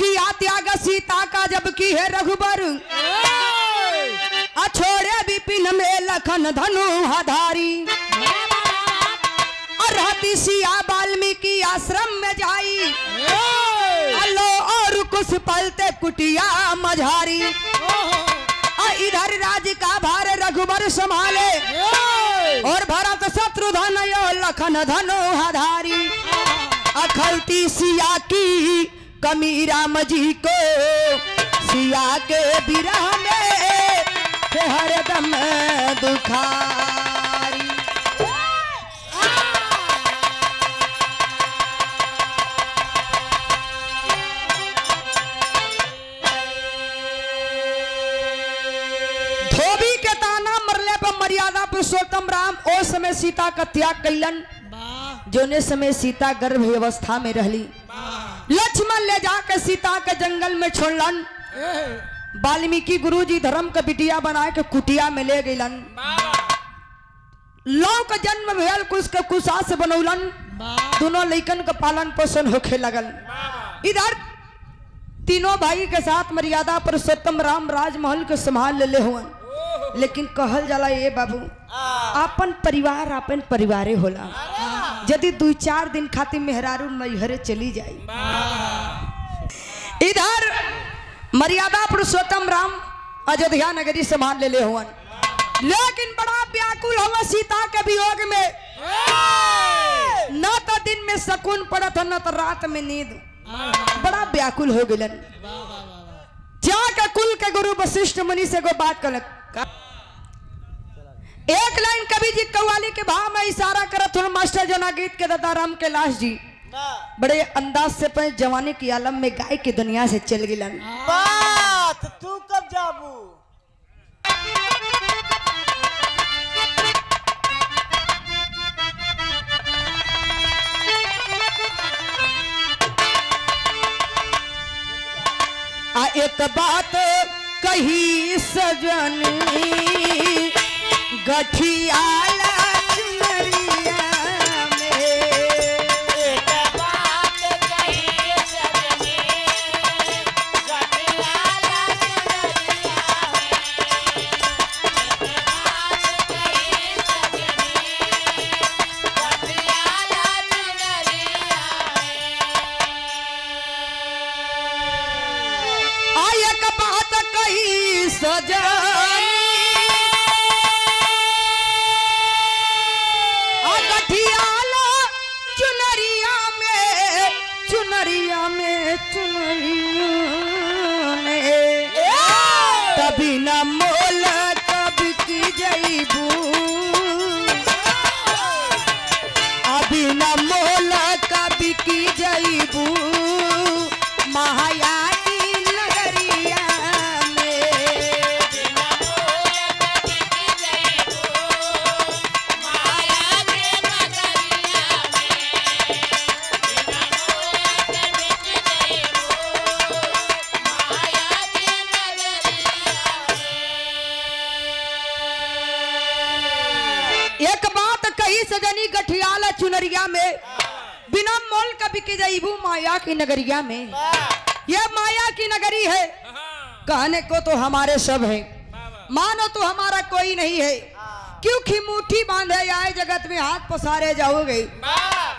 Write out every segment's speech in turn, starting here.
किया त्याग सीता का जब की है रघुबर, छोड़े विपिन में लखन धनु आधारी। और रहती सिया वाल्मीकि आश्रम में जाई, अल्लो और कुछ पलते कुटिया मझारी। इधर राज का भार रघुबर संभाले, और भरत शत्रुघ्न यो लखन धनु आधारी। अखलती सिया की कमी राम जी को, सिया के विरह में हरदम दुखारी। धोबी के ताना मरले पर मर्यादा पुरुषोत्तम राम ओ समय सीता का त्याग कैलन, जोने समय सीता गर्भ अवस्था में रहली। लक्ष्मण ले जाकर सीता के जंगल में छोड़लन। वाल्मीकि गुरुजी धर्म का बिटिया बना के कुटिया में ले गईलन। लौ का जन्म भेल कुछ के कुशा से बनौलन। दोनों लइकन का पालन पोषण होखे लगल। इधर तीनों भाई के साथ मर्यादा पुरुषोत्तम राम राजमहल के संभाल ले हुआ। लेकिन कहल जाला ये बाबू, अपन परिवार अपन परिवारे होला। यदि 2-4 दिन खातिर मेहरारू मैहरे चली जाई। इधर मर्यादा पुरुषोत्तम राम अयोध्या नगरी संभाल ले हुआ। लेकिन बड़ा व्याकुल हुआ सीता के वियोग में। न तो दिन में सुकून पड़त न तो रात में नींद। बड़ा व्याकुल हो गलन। जाके कुल के गुरु वशिष्ठ मुनि से को बात कलक। एक लाइन कवि जी कव्वाली के भाव में इशारा करत हुआ मास्टर जना गीत के दादा राम कैलाश जी बड़े अंदाज से पे जवानी की आलम में गाय की दुनिया से चल गिलन। बात तू कब जाबू? एक बात कही सजनी गठियाला चुनरिया में। एक बात कही सजनी गठियाला चुनरिया में। एक बात कही सजनी गठियाला चुनरिया में। एक बात कही सजनी गठियाला चुनरिया में, चुनरिया में, चुनरिया में। तभी न मोल कभी की जईबू, अभी न मोल कभी की जईबू महाया सजनी गठियाला चुनरिया में, बिना मोल का बिके जाइबू माया की नगरिया में। यह माया की नगरी है, कहने को तो हमारे सब है, मानो तो हमारा कोई नहीं है। क्योंकि मुट्ठी बांधे आए जगत में हाथ पसारे जाओगे,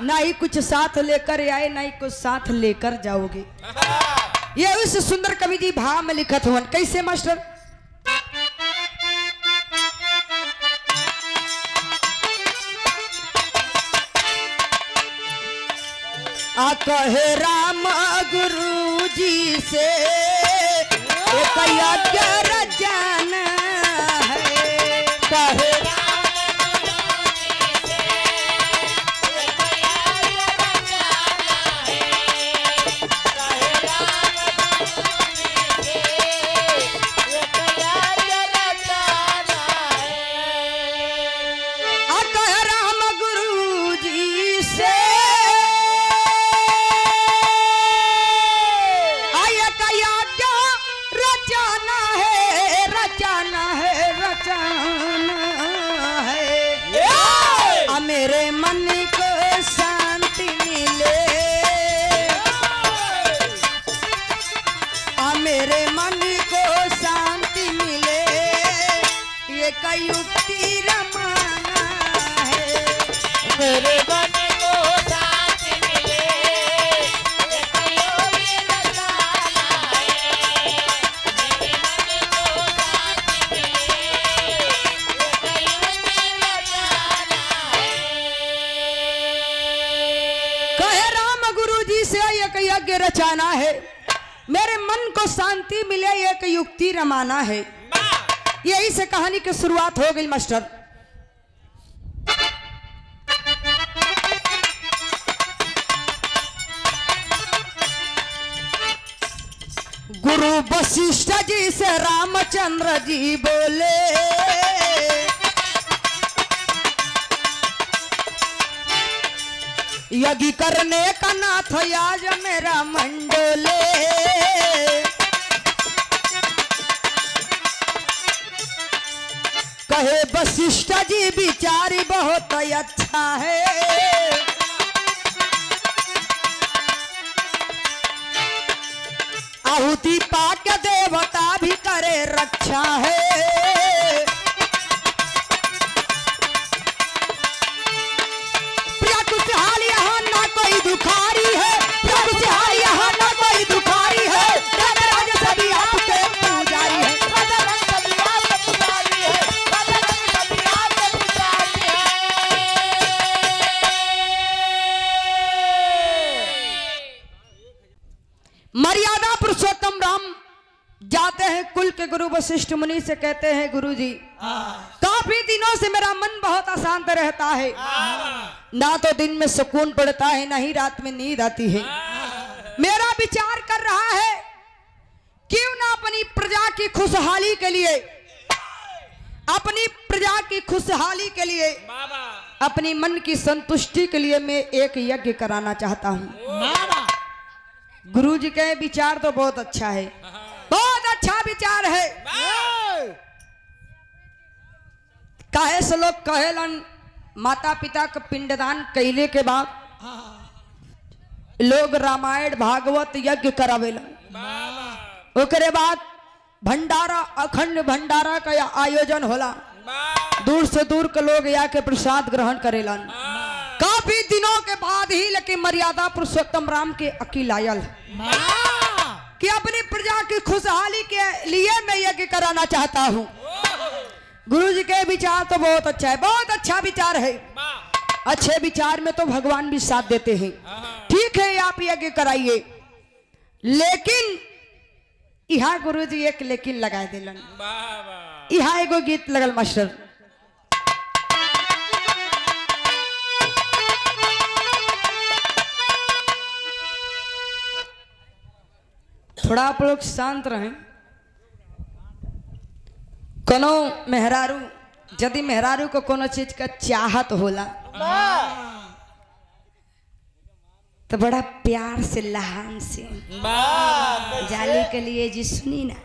ना ही कुछ साथ लेकर आए ना ही कुछ साथ लेकर जाओगे। ये उस सुंदर कवि जी भाव में लिखत हुआ। कैसे मास्टर? कहे राम गुरु जी से एक यज्ञ रचना है। कहे मेरे मन को शांति मिले, मेरे मन को शांति मिले ये कई युक्ति रमाना है। मेरे मन को शांति मिले ये कईयों की रसाना है। मेरे मन को शांति मिले ये कईयों की रसाना है। कहे राम गुरु जी से एक यज्ञ रचाना है, मेरे मन को शांति मिले एक युक्ति रमाना है। यही से कहानी की शुरुआत हो गई मास्टर। गुरु वशिष्ठ जी से रामचंद्र जी बोले, यज्ञ करने का नाथ आज मेरा मंडोले। कहे वशिष्ठ जी विचारी बहुत अच्छा है, आहुति पाक देवता भी करे रक्षा है। खुशहाल यहाँ ना कोई दुखारी है, खुशहाल यहाँ ना कोई दुखारी है। राज सभी आपके पुजारी है, सभी आपके पुजारी है, सभी आपके पुजारी है। मर्यादा पुरुषोत्तम राम जाते हैं कुल के गुरु वशिष्ठ मुनि से, कहते हैं गुरु जी काफी दिनों से मेरा मन बहुत अशांत रहता है, ना तो दिन में सुकून पड़ता है ना ही रात में नींद आती है। मेरा विचार कर रहा है क्यों ना अपनी प्रजा की खुशहाली के लिए, अपनी प्रजा की खुशहाली के लिए, अपनी मन की संतुष्टि के लिए मैं एक यज्ञ कराना चाहता हूँ। गुरु जी के विचार तो बहुत अच्छा है, बहुत अच्छा विचार है। काहे से लोग कहेलन माता पिता का पिंडदान कैले के बाद लोग रामायण भागवत यज्ञ करावेलन, ओकरे बाद भंडारा अखंड भंडारा का आयोजन होला, दूर से दूर के लोग आके प्रसाद ग्रहण करेलन। काफी दिनों के बाद ही लेकिन मर्यादा पुरुषोत्तम राम के अकील आयल कि अपनी प्रजा की खुशहाली के लिए मैं यज्ञ कराना चाहता हूँ। गुरु जी के विचार तो बहुत अच्छा है, बहुत अच्छा विचार है। अच्छे विचार में तो भगवान भी साथ देते हैं। ठीक है आप यज्ञ कराइए, लेकिन यहाँ गुरु जी एक लेकिन लगाए दिलन। यहाँ एगो गीत लगल मास्टर, थोड़ा आप लोग शांत रहें। कोनो मेहरारू यदि मेहरारू को कोनो चीज का चाहत होला तो बड़ा प्यार से लहान से जाली के लिए जी सुनी ना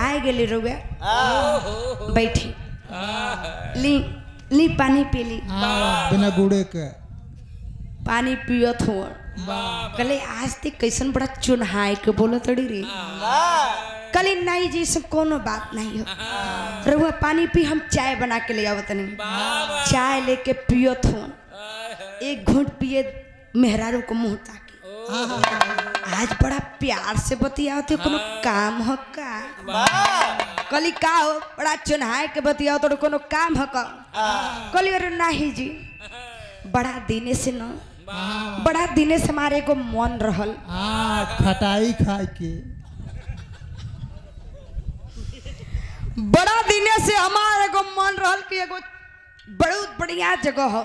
आए गली रुआ बैठी ली ली पानी पी ली बिना गुड़े के पानी पियत हो कले आज तक कैसन बड़ा चुनहाई के बोलो तड़ी रे कली नहीं जी सब कोनो बात नहीं हो रुआ पानी पी हम चाय बना के ले आवत नहीं चाय लेके पियत हो एक घूंट पिए मेहरारू को मुंह ताके आज बड़ा प्यार से बतियाते कोनो काम हो का कली का हो बड़ा चुनहाई के बतियाओ तो कोनो काम हो का कली अरे नहीं जी बड़ा दिने से न बड़ा दिने से हमारे को मन रहल खटाई खाए के बड़ा दिने से हमारे को मन रहल कि एगो बहुत बढ़िया जगह हो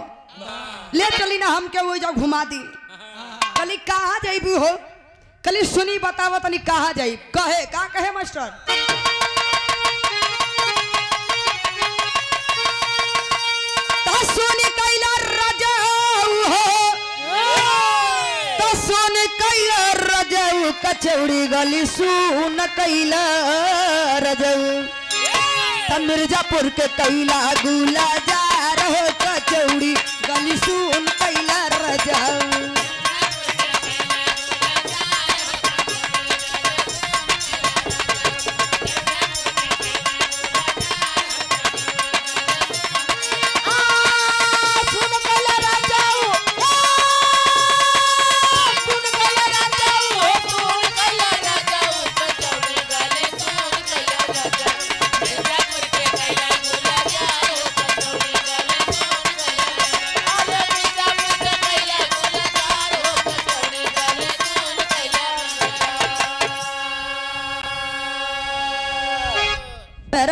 ले चली ना हमके वो जगह घुमा दी कली कहाँ जाइबू हो कली सुनी बतावो तनी कहाँ जाई कहे का कहे मास्टर सोनी कैला रजाऊ हो तो सोनी कैला रजाऊ कचौड़ी गली सुन कैला रजाऊ मिर्जापुर के कैला गुला जा रहो कचौड़ी गली सुन कैला रजाऊ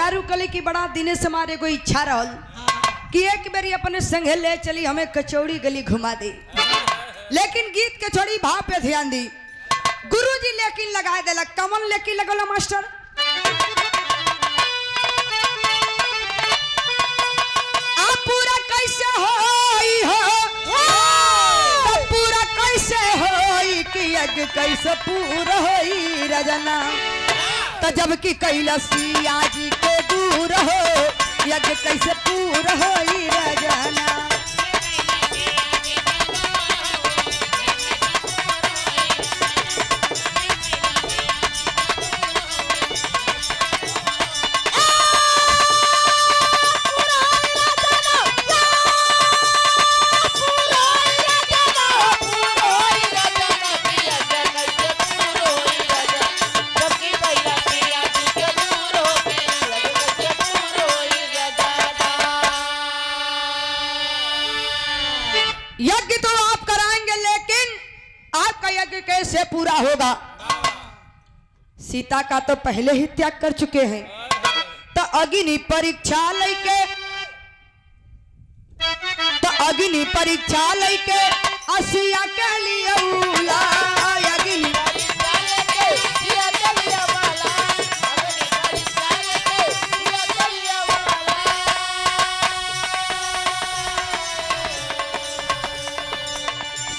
मेहरारू कले की बड़ा दिने से हमारे को इच्छा रहल कि एक बारी अपने संगे ले चली हमें कचौड़ी गली घुमा दे, लेकिन गीत के छोड़ी भाव पे ध्यान दी। गुरुजी लेकिन लगा देला, कमन लेकिन लगल मास्टर। आप पूरा कैसे होई हो, तब पूरा कैसे होई कि यज्ञ कैसे पूरा होई रजना, तो जबकि कैलासिया जी के दूर हो यज्ञ कैसे पूरा होई रजना। यज्ञ तो आप कराएंगे, लेकिन आपका यज्ञ कैसे पूरा होगा? सीता का तो पहले ही त्याग कर चुके हैं, तो अग्नि परीक्षा लेके असिया के लिए उला अग्नि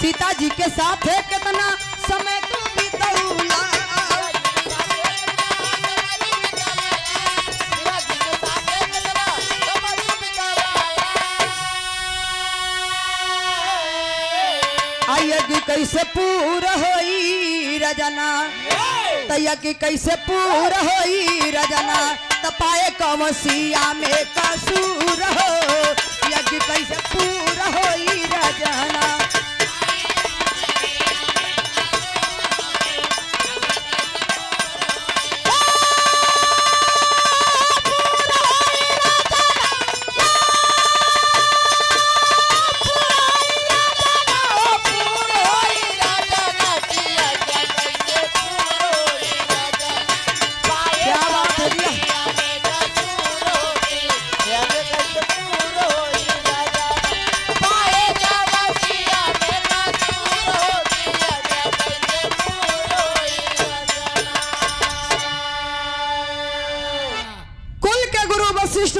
सीता जी के साथ है कितना समय तू बितौला। यज्ञ कैसे पूरा होई रजना, तो यज्ञ कैसे पूरा होई रजना, तो पाए कमसिया में कसूर हो यज्ञ कैसे पूरा होई रजना।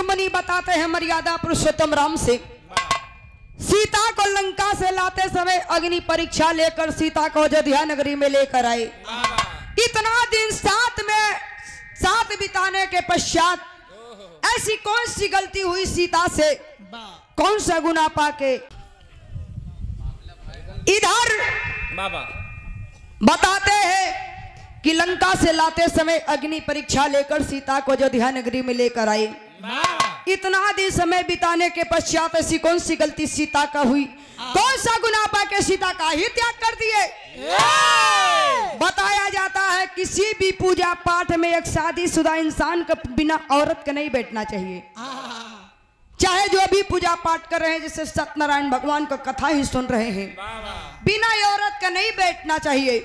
मुनि बताते हैं मर्यादा पुरुषोत्तम राम से, सीता को लंका से लाते समय अग्नि परीक्षा लेकर सीता को अयोध्या नगरी में लेकर आए। इतना दिन साथ बिताने के पश्चात ऐसी कौन सी गलती हुई सीता से, कौन सा गुनाह पाके इधर बताते हैं कि लंका से लाते समय अग्नि परीक्षा लेकर सीता को अयोध्या नगरी में लेकर आए। इतना दिन समय बिताने के पश्चात ऐसी कौन सी गलती सीता का हुई, कौन सा गुनाह पाके सीता का ही त्याग कर दिए। बताया जाता है किसी भी पूजा पाठ में एक शादीशुदा इंसान का बिना औरत के नहीं बैठना चाहिए। चाहे जो भी पूजा पाठ कर रहे हैं, जैसे सत्यनारायण भगवान का कथा ही सुन रहे हैं, बिना औरत का नहीं बैठना चाहिए।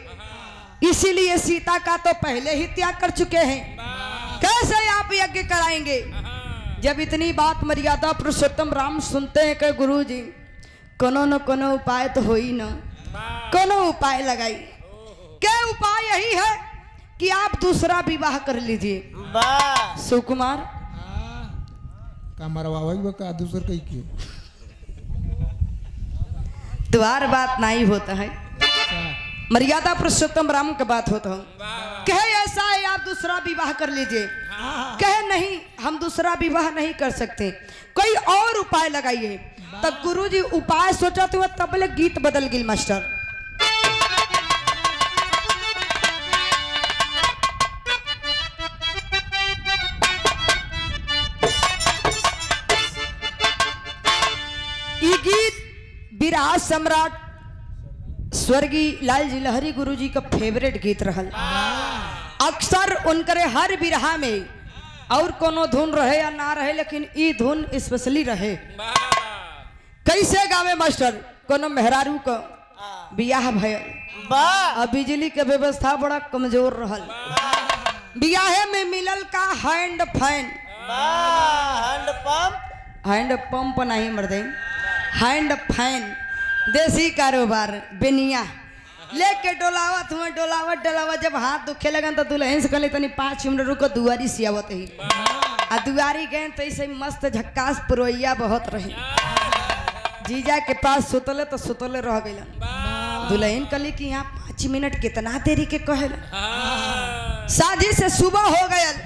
इसीलिए सीता का तो पहले ही त्याग कर चुके हैं, कैसे आप यज्ञ कराएंगे? जब इतनी बात मर्यादा पुरुषोत्तम राम सुनते हैं कि गुरुजी कोनो न कोनो उपाय तो हो ही न, कोनो उपाय लगाई। क्या उपाय यही है कि आप दूसरा विवाह कर लीजिए। सुकुमार का मरवावा का दूसर कहीं क्यों द्वार बात नहीं होता है, मर्यादा पुरुषोत्तम राम का बात होता है। कहे ऐसा है आप दूसरा विवाह कर लीजिए, कहे नहीं हम दूसरा विवाह नहीं कर सकते, कोई और उपाय लगाइए। तब गुरुजी उपाय सोचते हुए तबले गीत बदल गई मास्टर। ये गीत विराट सम्राट स्वर्गीय लाल जी लहरी गुरुजी का फेवरेट गीत रहल। अक्सर उनकरे हर बिरहा में और कोनो धुन रहे या ना रहे, लेकिन ई धुन स्पेशली रहे। कैसे गावे मास्टर? कोनो मेहरारू का बियाह भयल, अब बिजली के व्यवस्था बड़ा कमजोर रहल, बियाहे में मिलल का hand fan, hand pump hand pump नहीं मर्दे, हैंड फैन, देसी कारोबार बेनिया लेके डोलावत हुए, डोलावत डोलावत जब हाथ दुखे लगन तो दुल्हन से कहले तनी 5 मिनट रुको, दुआरी सियावत ही आ दुआरी गए तो ऐसे मस्त झक्कास पुरोइया बहुत रही। जीजा के पास सुतले तो सुतले रह गइलन। दुल्हन कहली कि यहाँ 5 मिनट कितना देरी के कहल। शादी से सुबह हो गयल,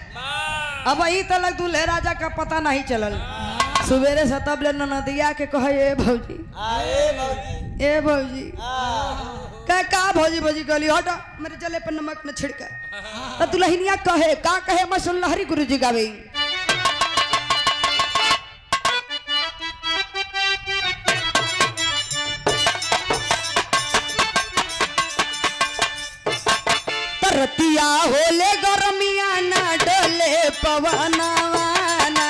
अब वही तलक दूल्हे राजा का पता नहीं चलल। सुबेरे से तब ले नदिया के कहे ए भौजी, ए भौजी का भौजी भौजी कहली हट मेरे जले पर नमक न छिड़का। तो दुल्हनिया कहे का कहे मैं सुन लहरी गुरु जी गावे। रतिया होले गरमिया ना डोले पवनवा ना,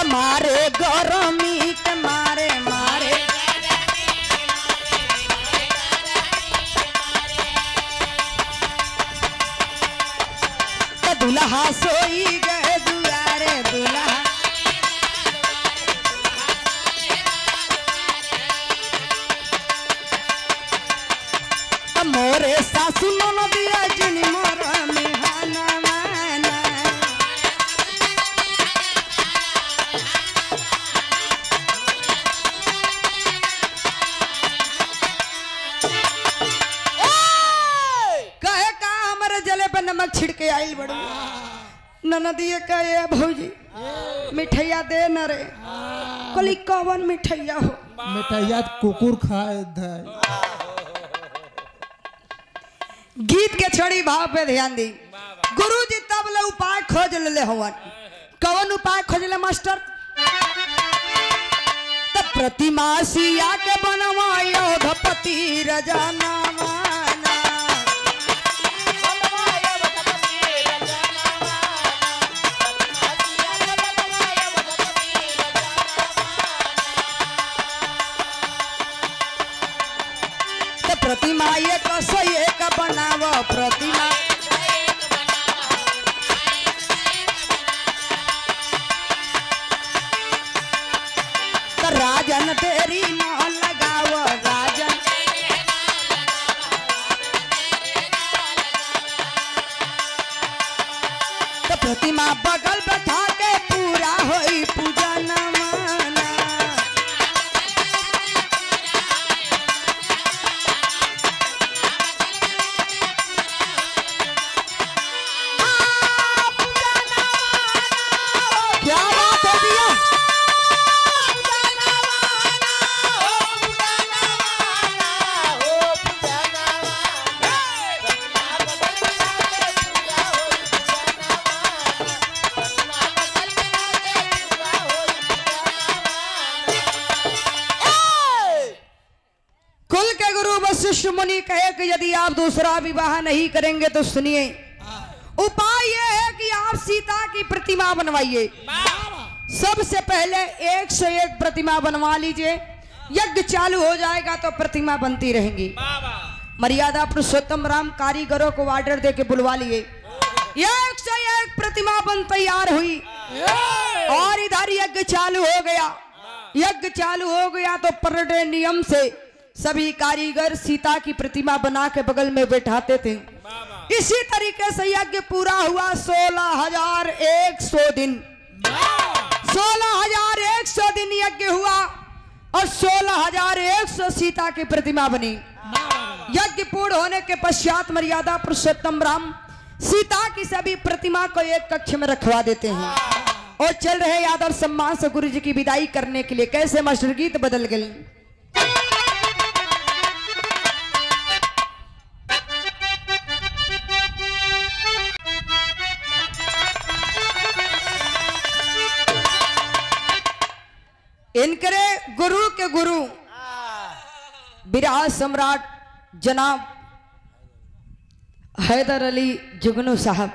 मारे गरमी के मारे मारे दुल्हा सोई गए दुआरे, दुल्हा मोरे सासु नदिया जिन मोर मिहाना माना। नमक छिड़के आइल बड़ू ननदिए का ये भौजी मिठैया दे न रे। कली कवन मिठैया हो? मिठैया कुकुर खाए थे। गीत के छड़ी भाव पे ध्यान दी। गुरुजी तब ले उपाय खोज ले हवन। कवन उपाय खोज ले मास्टर? तब प्रतिमा सिया के बनवायो धपति रजाना माना। प्रतिमा ये कसो ये का बनावो प्रतिमा। तो राजन तेरी न लगावो राजन। तो प्रतिमा बगल बैठा के पूरा होई पूजा न माना। वशिष्ठ मुनि कहे कि यदि आप दूसरा विवाह नहीं करेंगे तो सुनिए, उपाय यह है कि आप सीता की प्रतिमा बनवाइए। सबसे पहले 1 से 1 प्रतिमा बनवा लीजिए, यज्ञ चालू हो जाएगा तो प्रतिमा बनती रहेंगी। मर्यादा पुरुषोत्तम राम कारीगरों को ऑर्डर दे के बुलवा लिए। 1 से 1 प्रतिमा बन तैयार हुई और इधर यज्ञ चालू हो गया। यज्ञ चालू हो गया तो पर डे नियम से सभी कारीगर सीता की प्रतिमा बना के बगल में बैठाते थे। इसी तरीके से यज्ञ पूरा हुआ 16,100 दिन। 16,100 दिन यज्ञ हुआ और 16,100 सीता की प्रतिमा बनी। यज्ञ पूर्ण होने के पश्चात मर्यादा पुरुषोत्तम राम सीता की सभी प्रतिमा को एक कक्ष में रखवा देते हैं और चल रहे आदर सम्मान से गुरु जी की विदाई करने के लिए। कैसे मास्टर गीत बदल गए। इनकरे गुरु के गुरु विराट सम्राट जनाब हैदर अली जुगनू साहब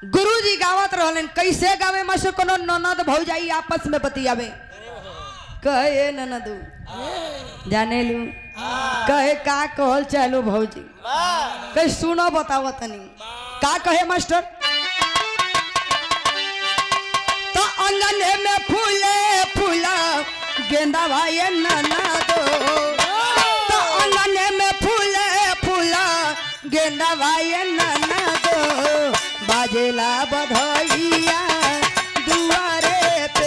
गुरुजी गावत रहलन कैसे गावे मास्टर कोनो ननद भौजाई आपस में बतियावे कहे ननदू जाने लू कहे का कहल चालू भौजी कहे सुनो बताओ तनी का कहे मास्टर तो अंगने में फूले फूला गेंदा भाई ननदो तो अंगने में फूले फूला गेंदा भाई ननदो बाजेला बधैया दुआरे पे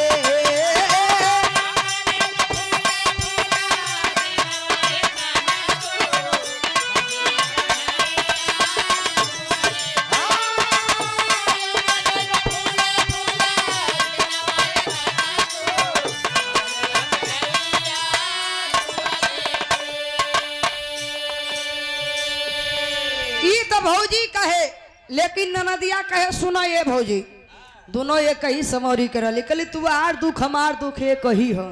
ई तो भौजी कहे लेकिन ननदिया कहे सुनो ये भौजी दोनों एक ही समौरी कर कहली तू आर दुख हमार दुख एक ही हो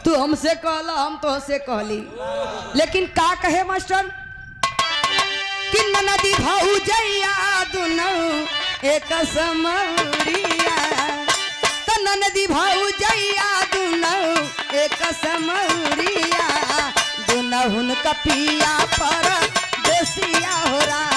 तू हमसे कहला हम तो से कहली लेकिन का कहे मास्टर कि ननदी भौजैया दोनों एक समौरिया तो ननदी भौजैया दोनों एक समौरिया दोनों हुनका पिया पर देसिया हो रहा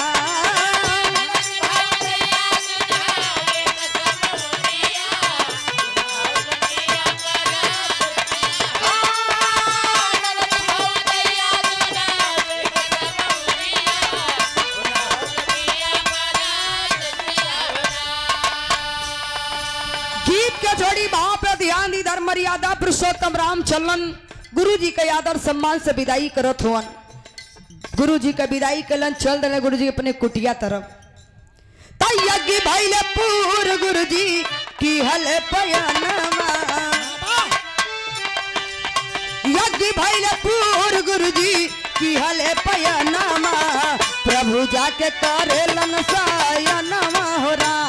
छोड़ी भाव पे ध्यान दी धर्म मर्यादा पुरुषोत्तम राम चलन गुरु जी के आदर सम्मान से विदाई करत हुआ गुरु जी का विदाई कलन चल दे गुरु जी अपने कुटिया तरफ तयगी भइले पूर गुरु जी की हले पयनमा यज्ञ भइले पूर गुरु जी की हले पयनमा प्रभु जाके करेलन सायनमा हो राम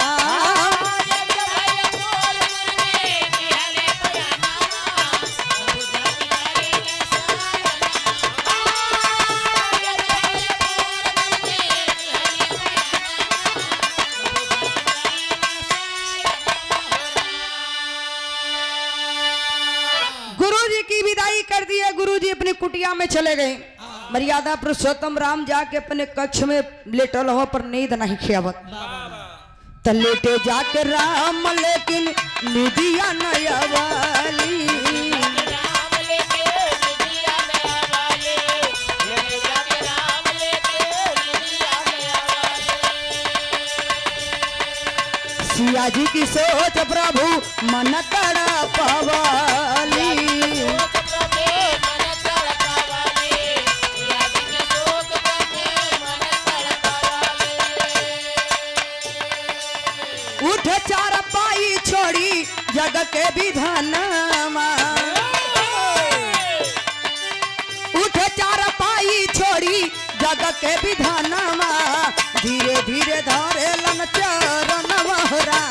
कर दिए गुरुजी अपनी कुटिया में चले गए मर्यादा पुरुषोत्तम राम जाके अपने कक्ष में लेटल हो पर नींद नहीं खियावत तो लेटे जाके राम लेकिन निदिया नया वाली सिया जी की सोच प्रभु मन तड़ा पवाली उठे चार पाई छोड़ी जग के विधानमा उठे चार पाई छोड़ी जग के विधानमा धीरे धीरे धरे लन चरण महरा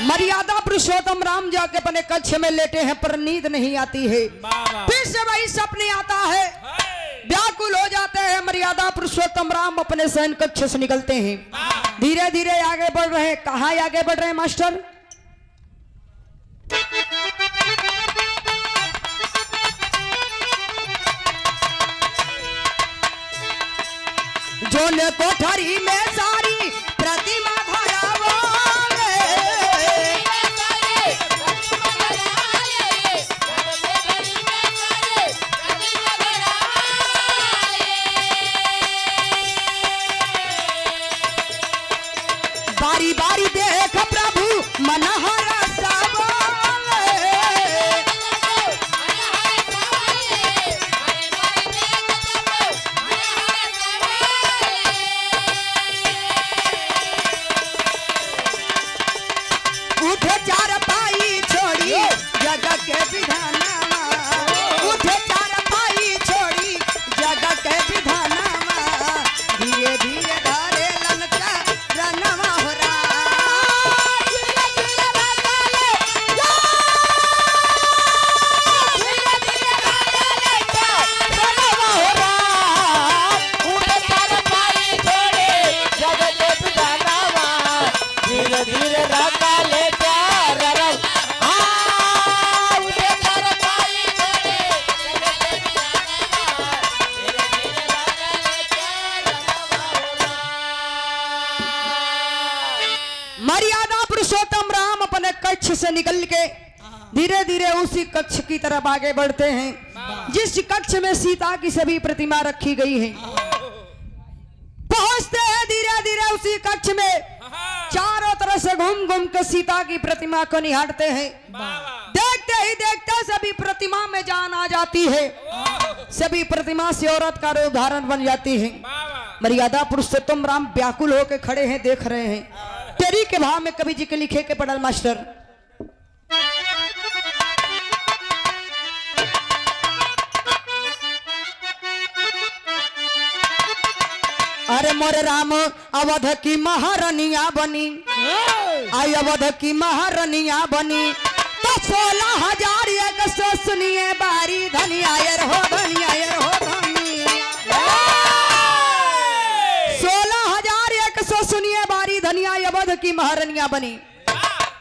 मर्यादा पुरुषोत्तम राम जाके अपने कक्ष में लेटे हैं पर नींद नहीं आती है फिर से वही सपने आता है व्याकुल हो जाते हैं मर्यादा पुरुषोत्तम राम अपने शयन कक्ष से निकलते हैं धीरे धीरे आगे बढ़ रहे हैं कहाँ आगे बढ़ रहे हैं मास्टर जो ने कोठरी में सारी प्रतिमा बारी बारी देख प्रभु मनहरा कक्ष से निकल के धीरे धीरे उसी कक्ष की तरफ आगे बढ़ते हैं जिस कक्ष में सीता की सभी प्रतिमा रखी गई है। पहुंचते हैं धीरे धीरे उसी कक्ष में, चारों तरफ से घूम घूम कर सीता की प्रतिमा को निहारते हैं। देखते ही देखते सभी प्रतिमा में जान आ जाती है, सभी प्रतिमा से औरत का रूप धारण बन जाती है। मर्यादा पुरुषोत्तम राम व्याकुल होकर खड़े हैं, देख रहे हैं। तेरी के भाव में कवि जी के लिखे के पढ़ल मास्टर। अरे मोरे राम अवध की महारानिया बनी, आई अवध की महारानिया बनी, तो 16,000 एक सौ सुनिए बारी धनिया हो धनिया हो धनिया। 16,000 एक सौ सुनिए बारी धनिया अवध की महारानिया बनी।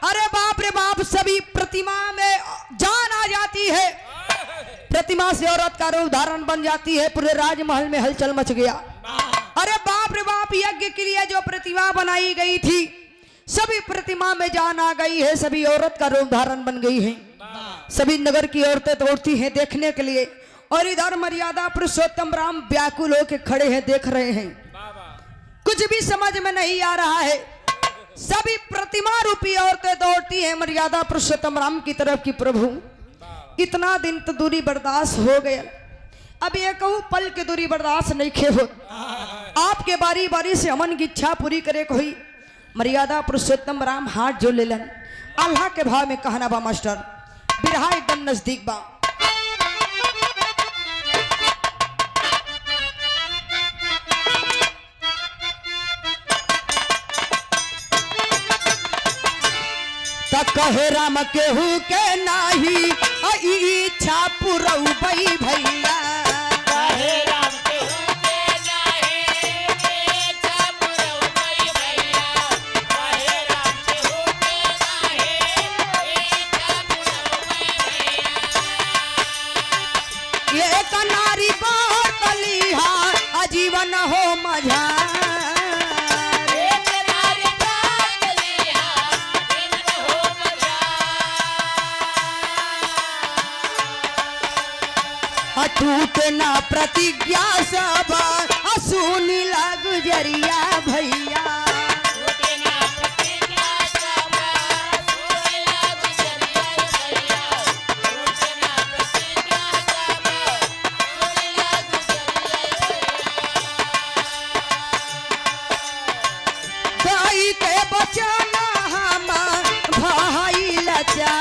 अरे बाप रे बाप, सभी प्रतिमा में जान आ जाती है, प्रतिमा से औरत का रूप धारण बन जाती है। पूरे राजमहल में हलचल मच गया। अरे बाप रे बाप, यज्ञ के लिए जो प्रतिमा बनाई गई थी सभी प्रतिमा में जान आ गई है, सभी औरत का रूप धारण बन गई है। सभी नगर की औरतें दौड़ती हैं देखने के लिए, और इधर मर्यादा पुरुषोत्तम राम व्याकुल होकर खड़े हैं, देख रहे हैं। कुछ भी समझ में नहीं आ रहा है। सभी प्रतिमा रूपी औरतें दौड़ती हैं मर्यादा पुरुषोत्तम राम की तरफ की प्रभु इतना दिन तो दूरी बर्दाश्त हो गया, अब ये कहूँ पल के दूरी बर्दाश्त नहीं खे हो। आपके बारी बारी से अमन की इच्छा पूरी करे कोई। मर्यादा पुरुषोत्तम राम हाथ जो ले लन, अल्लाह के भाव में कहना बा मास्टर, बिरहा एकदम नजदीक बा। कहे राम केहू के नाही इच्छा पुरऊ बई भैया, कहे राम केहू के नाही इच्छा पुरऊ बई भैया, कहे राम केहू के नाही इच्छा पुरऊ बई भैया। ये कनारी बाहर तलीहा आजीवन हो मझा, टूट ना प्रतिज्ञा सब सुनी गुजरिया भैया, गाई के बचाना हम भाई लचा,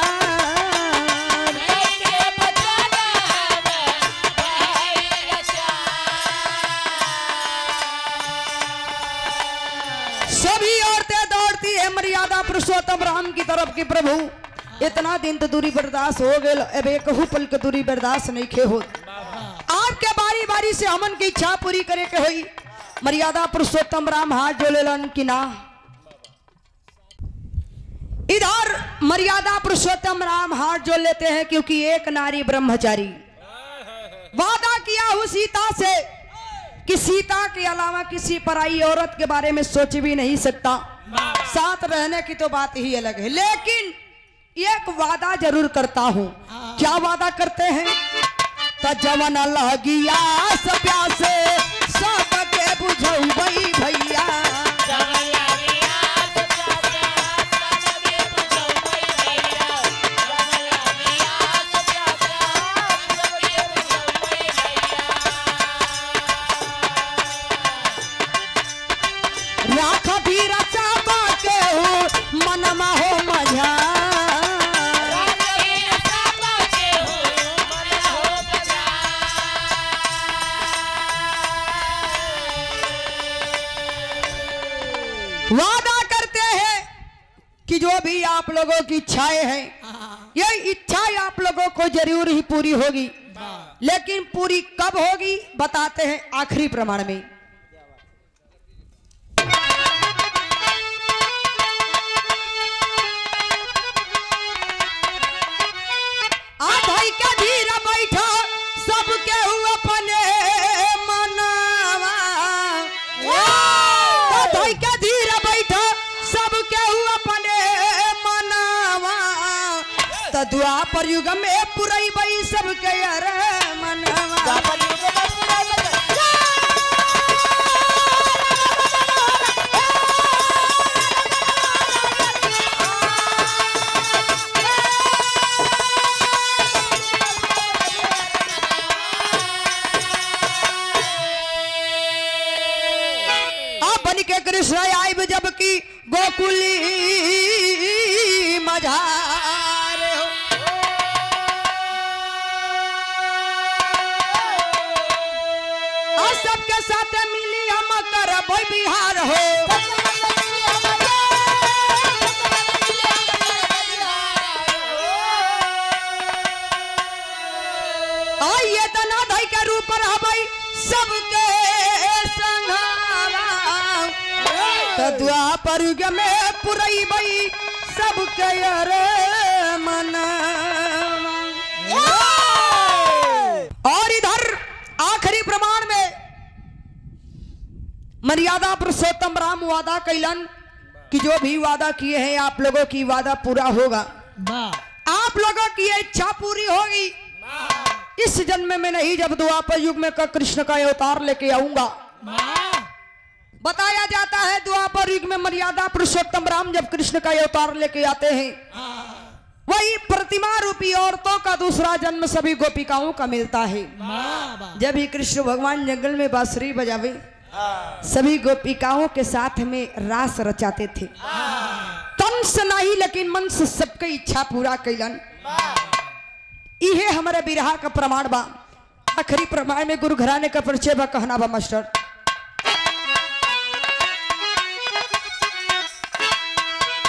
मर्यादा पुरुषोत्तम राम की तरफ की प्रभु इतना दिन तो दूरी बर्दाश्त हो गए, अब एक पल की दूरी बर्दाश्त नहीं खे हो। आपके बारी बारी से हमन की इच्छा पूरी करे के हुई। मर्यादा पुरुषोत्तम राम हाथ जो लेलन कि ना, इधर मर्यादा पुरुषोत्तम राम हाथ जो लेते हैं क्योंकि एक नारी ब्रह्मचारी वादा किया हूं सीता से कि सीता के अलावा किसी पराई औरत के बारे में सोच भी नहीं सकता, साथ रहने की तो बात ही अलग है, लेकिन एक वादा जरूर करता हूं। क्या वादा करते हैं? जवन लगिया सब प्यासे सबके बुझऊ बई भैया, राख भी रचा बाके हो मनमा हो मझा, वादा करते हैं कि जो भी आप लोगों की इच्छाएं हैं ये इच्छा आप लोगों को जरूर ही पूरी होगी, लेकिन पूरी कब होगी बताते हैं आखिरी प्रमाण में। आधाई का धीरा बैठा सबके अपने मनावा, आधाई का धीरा बैठा सबके अपने मनावा, द्वापर युग में पुरई बई सबके अरे मनवा कृष्ण आइब जबकि गोकुली मझार हो और सबके साथ मिली हम करब बिहार हो आइए तना धई के रूप रहबै सबके द्वापर युग में पुरई बई सबके अरे मनवा। और इधर आखिरी प्रमाण में मर्यादा पुरुषोत्तम राम वादा कैलन कि जो भी वादा किए हैं आप लोगों की वादा पूरा होगा, आप लोगों की इच्छा पूरी होगी। इस जन्म में नहीं, जब द्वापर युग में कृष्ण का अवतार लेके आऊंगा। बताया जाता है द्वापर युग में मर्यादा पुरुषोत्तम राम जब कृष्ण का अवतार लेके आते हैं, वही प्रतिमा रूपी औरतों का दूसरा जन्म सभी गोपिकाओं का मिलता है। जब ही कृष्ण भगवान जंगल में बांसुरी बजावे, सभी गोपिकाओं के साथ में रास रचाते थे। तन से नहीं लेकिन मन से सबकी इच्छा पूरा कैलन। इहे हमारे बिरहा का प्रमाण बा। आखिरी प्रमाण में गुरु घराने का परिचय बा, कहना बा मास्टर।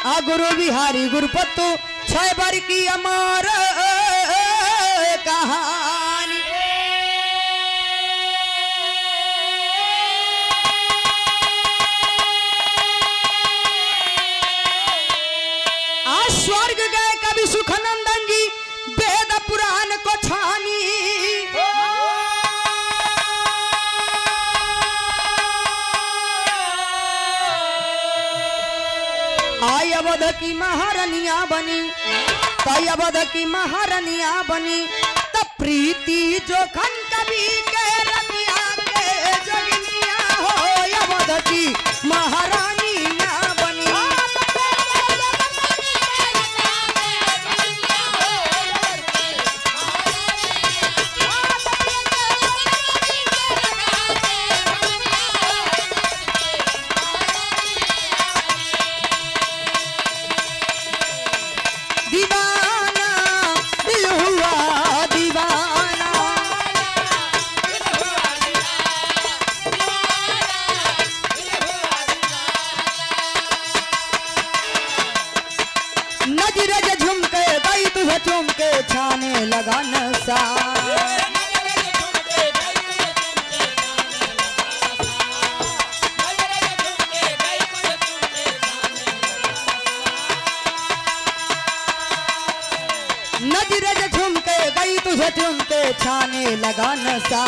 आ गुरु बिहारी गुरुपत्तु छह बार की अमर कहानी। आज स्वर्ग गए कवि सुखनंदन जी वेद पुराण को छानी। आई अवध की महारानिया बनी, तई अवध की महारानिया बनी, तब प्रीति जोखन कवि के रतिया के जगनिया हो। अवध की महारानिया बनी, झुमके छाने लगा नशा। नजर झुमके गई तुझे झुमके छाने लगा नशा।